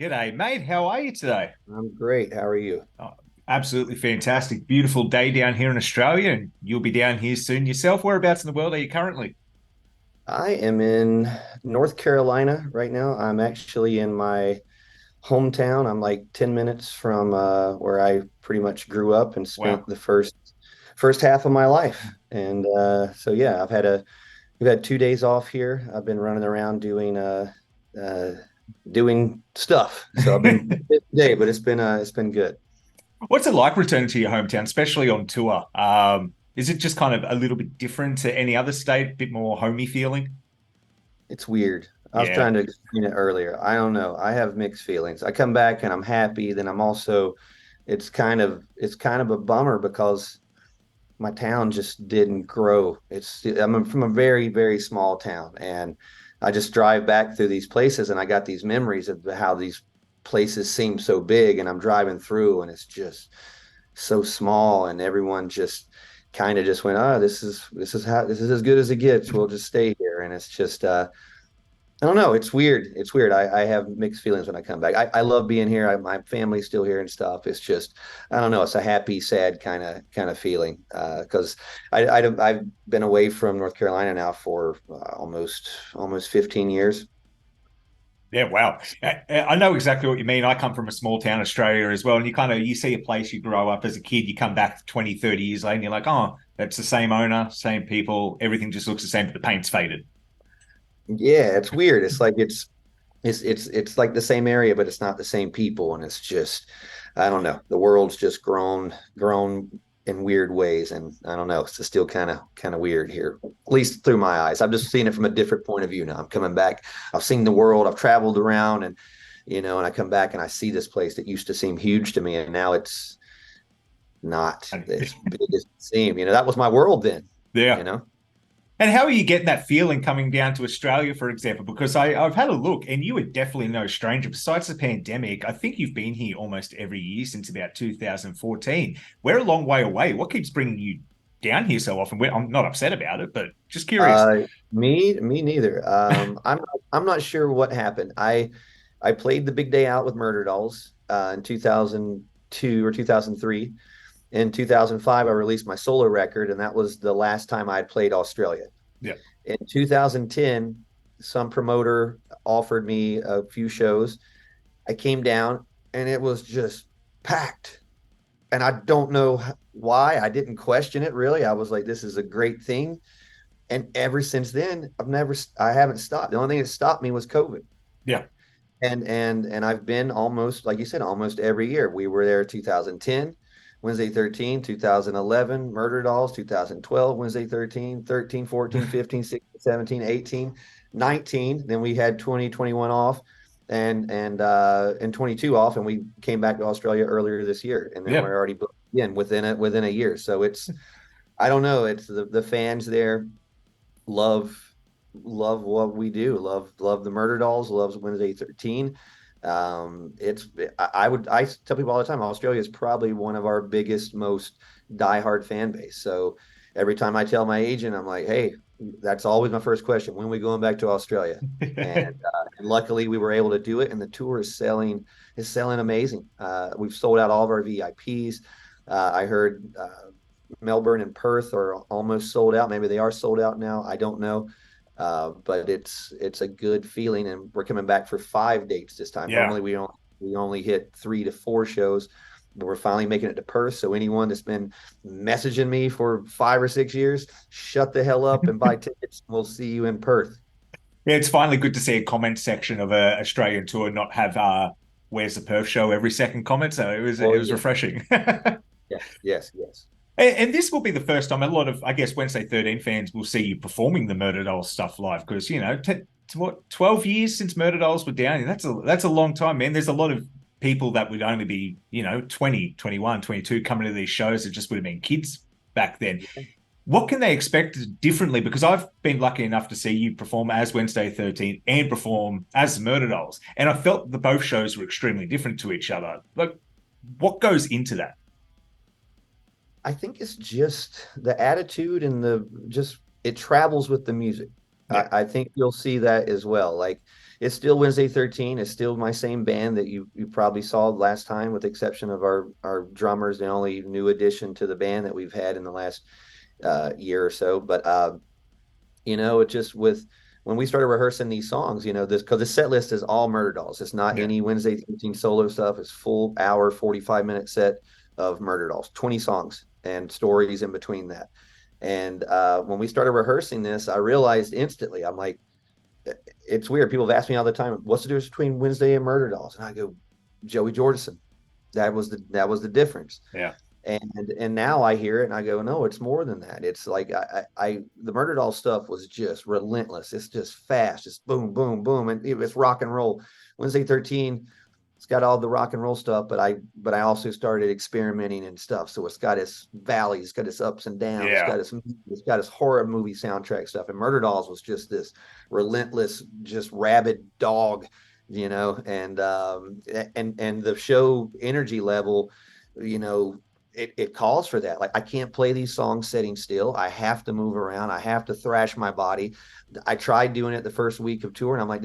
G'day, mate. How are you today? I'm great. How are you? Oh, absolutely fantastic. Beautiful day down here in Australia, and you'll be down here soon yourself. Whereabouts in the world are you currently? I am in North Carolina right now. I'm actually in my hometown. I'm like 10 minutes from where I pretty much grew up and Wow. spent the first half of my life. And so yeah, we've had 2 days off here. I've been running around uh doing stuff. So I've been busy today, but it's been good. What's it like returning to your hometown, especially on tour? Is it just kind of a little bit different to any other state, a bit more homey feeling? It's weird. I was Yeah. trying to explain it earlier. I don't know. I have mixed feelings. I come back and I'm happy. Then I'm also, it's kind of a bummer because my town just didn't grow. I'm from a very, very small town, and I just drive back through these places, and I got these memories of how these places seem so big, and I'm driving through, and it's just so small, and everyone just kind of just went, oh, this is as good as it gets. We'll just stay here, and it's just I don't know. It's weird. It's weird. I have mixed feelings when I come back. I love being here. My family's still here and stuff. It's just, I don't know. It's a happy, sad kind of feeling. Because I've been away from North Carolina now for almost 15 years. Yeah, wow. I know exactly what you mean. I come from a small town, Australia as well. And you see a place you grow up as a kid, you come back 20, 30 years later and you're like, oh, that's the same owner, same people. Everything just looks the same, but the paint's faded. Yeah, it's weird. It's like it's like the same area, but it's not the same people, and it's just I don't know. The world's just grown in weird ways, and I don't know. It's still kind of weird here, at least through my eyes. I've just seen it from a different point of view now. I'm coming back. I've seen the world. I've traveled around, and and I come back and I see this place that used to seem huge to me, and now it's not And as big as it seemed. That was my world then. yeah. You know. And how are you getting that feeling coming down to Australia, for example? Because I've had a look and you were definitely no stranger. Besides the pandemic, I think you've been here almost every year since about 2014. We're a long way away. What keeps bringing you down here so often? I'm not upset about it, but just curious. Uh, me neither. I'm not sure what happened. I played the big day out with Murderdolls in 2002 or 2003. In 2005, I released my solo record, and that was the last time I had played Australia. Yeah. In 2010, some promoter offered me a few shows. I came down, and it was just packed. And I don't know why. I didn't question it really. I was like, this is a great thing. And ever since then, I haven't stopped. The only thing that stopped me was COVID. Yeah. And I've been almost, like you said, almost every year. We were there 2010, Wednesday 13, 2011, Murder Dolls, 2012, Wednesday 13, 13, 14, 15, 16, 17, 18, 19. Then we had 2021 off and 22 off, and we came back to Australia earlier this year. And then Yeah. we're already booked again within a year. So I don't know. It's the fans there love love what we do. Love the Murder Dolls. Loves Wednesday 13. It's I tell people all the time, Australia is probably one of our biggest, most diehard fan base. So every time I tell my agent, I'm like, hey, that's always my first question: when are we going back to Australia? And luckily we were able to do it, and the tour is selling amazing. We've sold out all of our VIPs. I heard Melbourne and Perth are almost sold out. Maybe they are sold out now. I don't know. But it's a good feeling, and we're coming back for 5 dates this time. Yeah. Normally we only hit 3 to 4 shows, but we're finally making it to Perth. So anyone that's been messaging me for 5 or 6 years, shut the hell up and buy tickets. We'll see you in Perth. Yeah, it's finally good to see a comment section of a Australian tour not have where's the Perth show every second comment. So it Oh was yeah, refreshing. yes, yes, yes. And this will be the first time a lot of, I guess, Wednesday 13 fans will see you performing the Murder Dolls stuff live because, what, 12 years since Murder Dolls were down. That's a long time, man. There's a lot of people that would only be, 20, 21, 22 coming to these shows that just would have been kids back then. What can they expect differently? Because I've been lucky enough to see you perform as Wednesday 13 and perform as Murder Dolls. And I felt that both shows were extremely different to each other. Like, what goes into that? I think it's just the attitude and the just it travels with the music. Yeah. I think you'll see that as well. Like it's still Wednesday 13. It's still my same band that you probably saw last time, with the exception of our drummers, the only new addition to the band that we've had in the last year or so. But it just with when we started rehearsing these songs, this because the set list is all Murderdolls. It's not Yeah. any Wednesday 13 solo stuff. It's full hour, 45-minute set of Murderdolls, 20 songs and stories in between that. And when we started rehearsing this, I realized instantly, I'm like, it's weird. People have asked me all the time, what's the difference between Wednesday and Murderdolls? And I go, Joey Jordison. That was the difference. Yeah. And now I hear it and I go, no, it's more than that. It's like the Murderdoll stuff was just relentless. It's just fast, just boom, boom, boom, and it's rock and roll. Wednesday 13, it's got all the rock and roll stuff, but I also started experimenting and stuff. So it's got its valleys, it's got its ups and downs, Yeah. it's got its horror movie soundtrack stuff. And Murderdolls was just this relentless, just rabid dog, and the show energy level, it calls for that. Like I can't play these songs sitting still. I have to move around. I have to thrash my body. I tried doing it the first week of tour, and I'm like,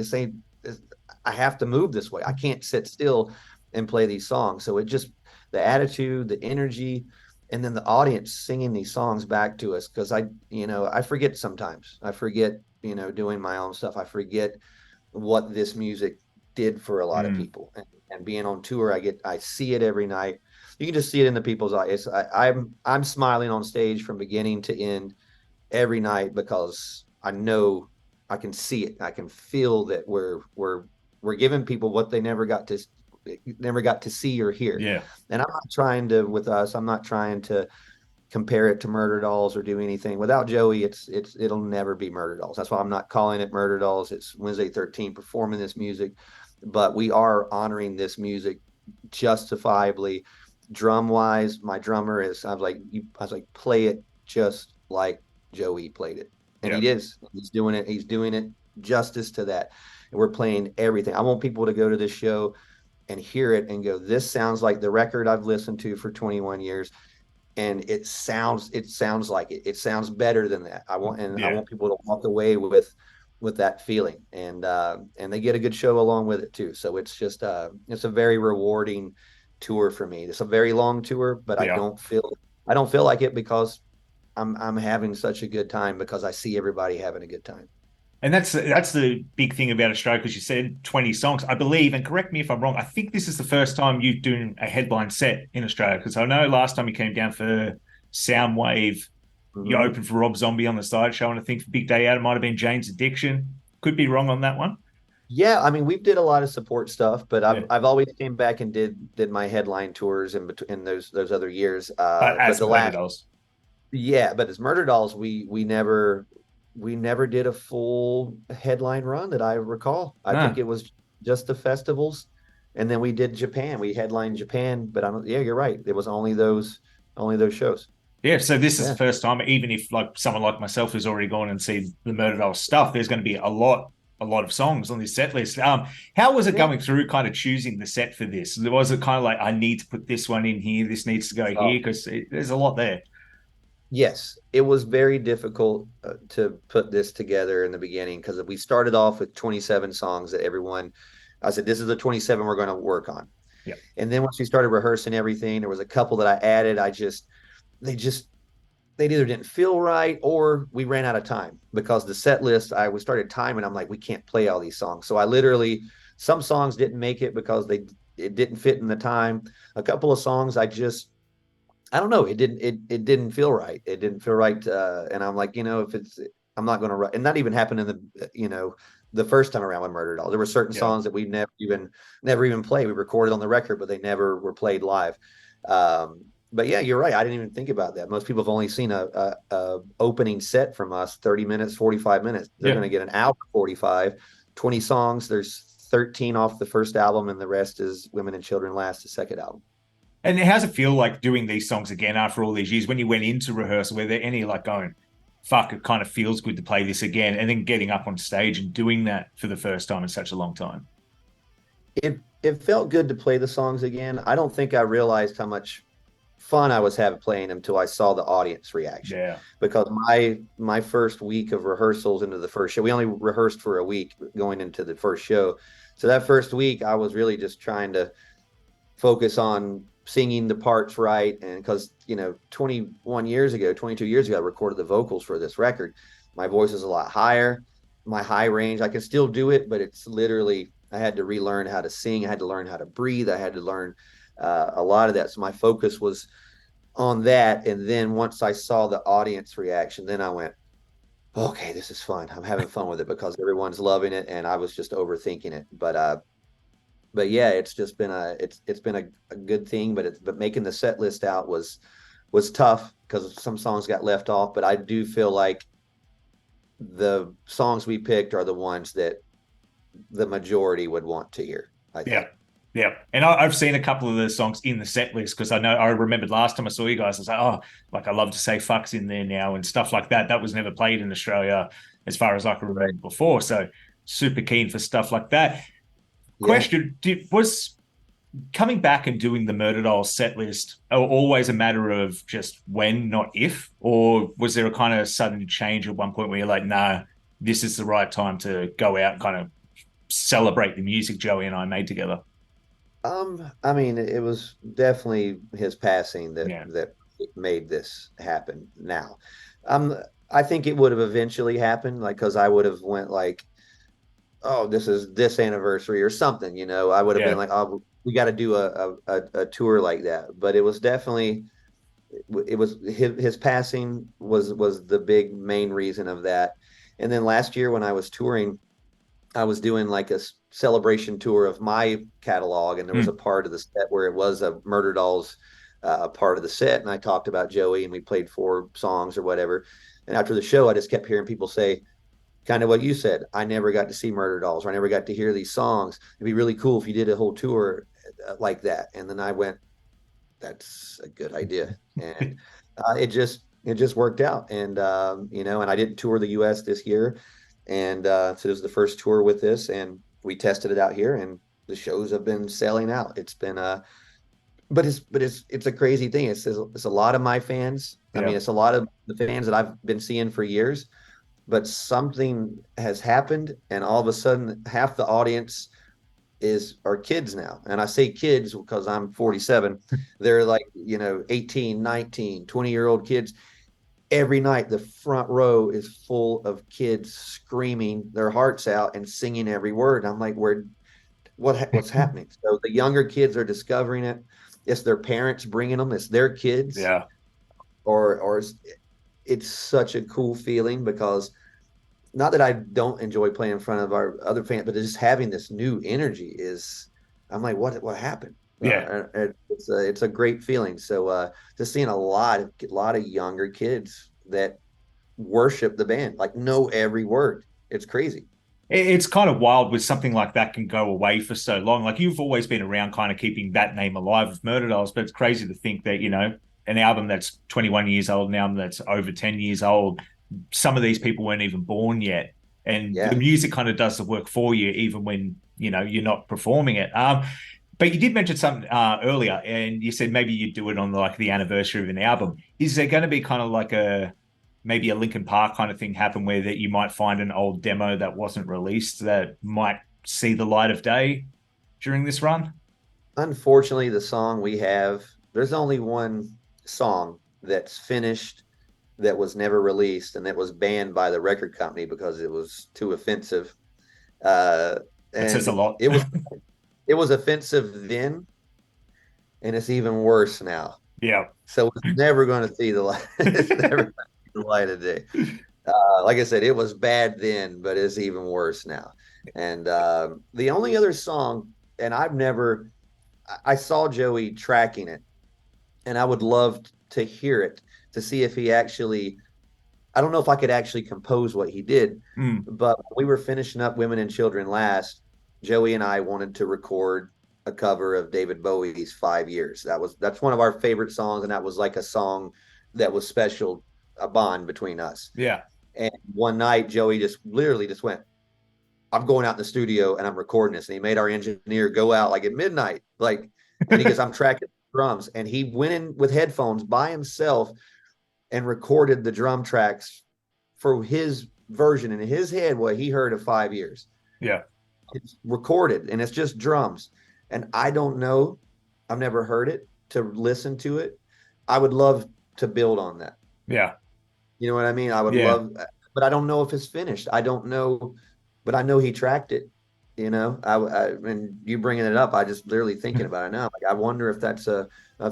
I have to move this way. I can't sit still and play these songs. So it just the attitude, the energy, and then the audience singing these songs back to us. Because I forget sometimes. I forget, doing my own stuff. I forget what this music did for a lot of Mm. people. And being on tour, I see it every night. You can just see it in the people's eyes. I'm smiling on stage from beginning to end every night because I know I can see it. I can feel that we're giving people what they never got to see or hear. Yeah. And I'm not trying to compare it to Murderdolls or do anything. Without Joey, it'll never be Murderdolls. That's why I'm not calling it Murderdolls. It's Wednesday 13 performing this music, but we are honoring this music justifiably. Drum wise, my drummer I was like, play it just like Joey played it. And Yeah. he is. He's doing it justice to that. And we're playing everything. I want people to go to this show and hear it and go, this sounds like the record I've listened to for 21 years. And it sounds like it. It sounds better than that. I Yeah. want people to walk away with that feeling. And they get a good show along with it too. So it's a very rewarding tour for me. It's a very long tour, but I Yeah. don't feel like it because I'm having such a good time because I see everybody having a good time. And that's the big thing about Australia, because you said 20 songs, I believe, and correct me if I'm wrong. I think this is the first time you're doing a headline set in Australia, because I know last time you came down for Soundwave, you Mm-hmm. opened for Rob Zombie on the side show, and I think for Big Day Out it might have been Jane's Addiction. Could be wrong on that one. Yeah, I mean, we did a lot of support stuff, but Yeah, I've always came back and did my headline tours in those other years. but But as the Murder last Dolls. Yeah, but as Murderdolls, we never did a full headline run that I recall. I think No. it was just the festivals, and then we did Japan. We headlined Japan, but I don't. Yeah, you're right. It was only those shows. Yeah, so this is the Yeah, first time, even if like someone like myself who's already gone and seen the Murder Dolls stuff, there's going to be a lot of songs on this set list. How was it yeah. going through kind of choosing the set for this? Was it kind of like, I need to put this one in here, this needs to go here, Oh, because there's a lot there. yes, it was very difficult to put this together in the beginning because we started off with 27 songs that everyone. I said, this is the 27 we're going to work on. Yeah, And then once we started rehearsing everything, there was a couple that I added. They just they either didn't feel right or we ran out of time because the set list we started timing. I'm like, we can't play all these songs. So I literally some songs didn't make it because it didn't fit in the time. A couple of songs I don't know, it didn't feel right. It didn't feel right. And I'm like, if it's I'm not gonna and that even happened in the first time around with Murder Doll. There were certain yeah. songs that we never even played. We recorded on the record, but they never were played live. But yeah, you're right. I didn't even think about that. Most people have only seen a opening set from us, 30 minutes, 45 minutes. They're Yeah. going to get an hour 45, 20 songs. There's 13 off the first album, and the rest is Women and Children Last, the second album. And how's it feel like doing these songs again after all these years? When you went into rehearsal, were there any like going, fuck, it kind of feels good to play this again, and then getting up on stage and doing that for the first time in such a long time? It felt good to play the songs again. I don't think I realized how much fun I was having playing them until I saw the audience reaction. Yeah. Because my first week of rehearsals into the first show, we only rehearsed for a week going into the first show. So that first week, I was really just trying to focus on singing the parts right. And because, 21 years ago, 22 years ago, I recorded the vocals for this record. My voice is a lot higher. My high range, I can still do it, but it's literally, I had to relearn how to sing. I had to learn how to breathe. I had to learn a lot of that. So my focus was on that. And then once I saw the audience reaction, then I went, okay, this is fun. I'm having fun with it because everyone's loving it. And I was just overthinking it. But yeah, it's just been it's been a good thing, but making the set list out was tough because some songs got left off. But I do feel like the songs we picked are the ones that the majority would want to hear, I think. Yeah. Yeah. And I've seen a couple of the songs in the set list because I remembered last time I saw you guys, I was like, oh, like I love to say fucks in there now and stuff like that. That was never played in Australia as far as I can remember before. So super keen for stuff like that. Yeah. Question, was coming back and doing the Murderdolls set list always a matter of just when, not if? Or was there a kind of sudden change at one point where you're like, nah, this is the right time to go out and kind of celebrate the music Joey and I made together? I mean, it was definitely his passing that Yeah. that made this happen now. I think it would have eventually happened, like, because I would have went like, oh, this is this anniversary or something, I would have Yeah. been like, oh, we got to do a tour like that. But it was definitely, it was his passing was the big main reason of that. And then last year when I was touring, I was doing like a celebration tour of my catalog, and there was a part of the set where it was a Murderdolls part of the set, and I talked about Joey, and we played 4 songs or whatever. And after the show, I just kept hearing people say, kind of what you said, I never got to see Murderdolls, or I never got to hear these songs. It'd be really cool if you did a whole tour like that. And then I went, that's a good idea, and it just worked out. And and I didn't tour the U.S. this year, and so this was the first tour with this, and we tested it out here, and the shows have been selling out. It's been but it's a crazy thing. It's a lot of my fans. I mean, it's a lot of the fans that I've been seeing for years, but something has happened, and all of a sudden half the audience are kids now. And I say kids because I'm 47. They're like, 18, 19, 20-year-old kids. Every night the front row is full of kids screaming their hearts out and singing every word. And I'm like, what's happening? So the younger kids are discovering it. It's their parents bringing them. It's their kids. Yeah. Or it's such a cool feeling, because not that I don't enjoy playing in front of our other fans, but just having this new energy I'm like, what happened? Yeah. It's a great feeling. So just seeing a lot of younger kids that worship the band, like know every word. It's crazy. It's kind of wild with something like that can go away for so long. Like you've always been around kind of keeping that name alive with Murderdolls, but it's crazy to think that, an album that's 21 years old, an album that's over 10 years old, some of these people weren't even born yet. And the music kind of does the work for you, even when, you're not performing it. But you did mention something earlier, and you said maybe you'd do it on the anniversary of an album. Is there going to be kind of like maybe a Linkin Park kind of thing happen where that you might find an old demo that wasn't released that might see the light of day during this run? Unfortunately, the song we have, there's only one song that's finished that was never released, and that was banned by the record company because it was too offensive. That says a lot. It was offensive then, and it's even worse now. Yeah. So it's never going to see the light. It's never going to see the light of day. Like I said, it was bad then, but it's even worse now. And the only other song, and I saw Joey tracking it, and I would love to hear it to see if he actually, I don't know if I could actually compose what he did, but we were finishing up Women and Children last. Joey and I wanted to record a cover of David Bowie's 5 Years. That's one of our favorite songs, and that was like a song that was special, a bond between us. Yeah. And one night, Joey just literally just went, I'm going out in the studio and I'm recording this. And he made our engineer go out like at midnight, and he goes, I'm tracking drums, and he went in with headphones by himself and recorded the drum tracks for his version in his head, what he heard of 5 years. Yeah. It's recorded and it's just drums. And I don't know, I've never heard it to listen to it. I would love to build on that. Yeah. You know what I mean? I would love, but I don't know if it's finished. I don't know, but I know he tracked it. You know, and you bringing it up, I just literally thinking about it now. Like, I wonder if that's a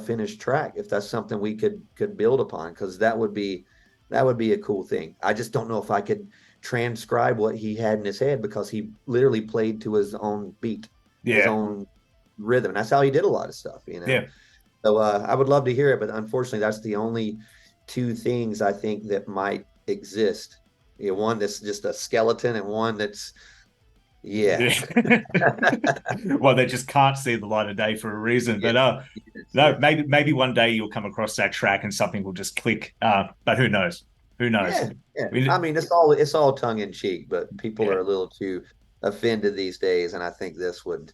finished track, if that's something we could build upon, because that would be a cool thing. I just don't know if I could transcribe what he had in his head, because he literally played to his own beat, his own rhythm. And that's how he did a lot of stuff, you know? Yeah. So I would love to hear it, but unfortunately that's the only two things I think that might exist. You know, one that's just a skeleton, and one that's, well, they just can't see the light of day for a reason. But no, maybe one day you'll come across that track and something will just click. But who knows? Who knows? I mean, it's all tongue in cheek, but people are a little too offended these days, and I think this would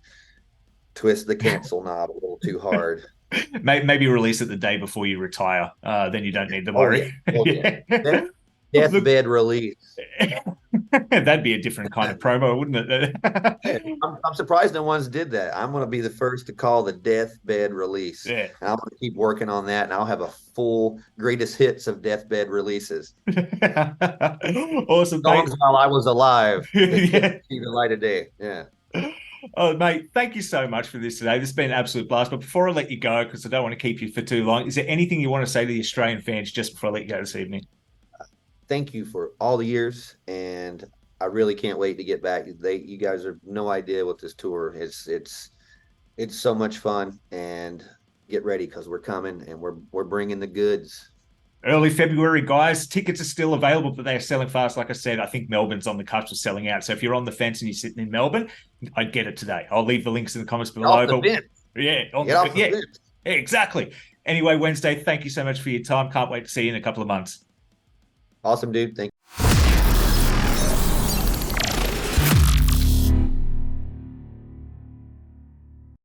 twist the cancel knob a little too hard. Maybe release it the day before you retire. Then you don't need to worry. Deathbed release. That'd be a different kind of promo, wouldn't it? I'm surprised no one's did that. I'm going to be the first to call the deathbed release. Yeah. And I'm going to keep working on that, and I'll have a full greatest hits of deathbed releases. Awesome. Songs while I was alive. Yeah. See the light of day. Yeah. Oh, mate, thank you so much for this today. This has been an absolute blast. But before I let you go, because I don't want to keep you for too long, is there anything you want to say to the Australian fans just before I let you go this evening? Thank you for all the years, and I really can't wait to get back. You guys have no idea what this tour is. It's so much fun, and get ready, because we're coming, and we're bringing the goods. Early February, guys. Tickets are still available, but they are selling fast. Like I said, I think Melbourne's on the cusp of selling out. So if you're on the fence and you're sitting in Melbourne, I'd get it today. I'll leave the links in the comments below. Yeah, exactly. Anyway, Wednesday, thank you so much for your time. Can't wait to see you in a couple of months. Awesome, dude. Thank you.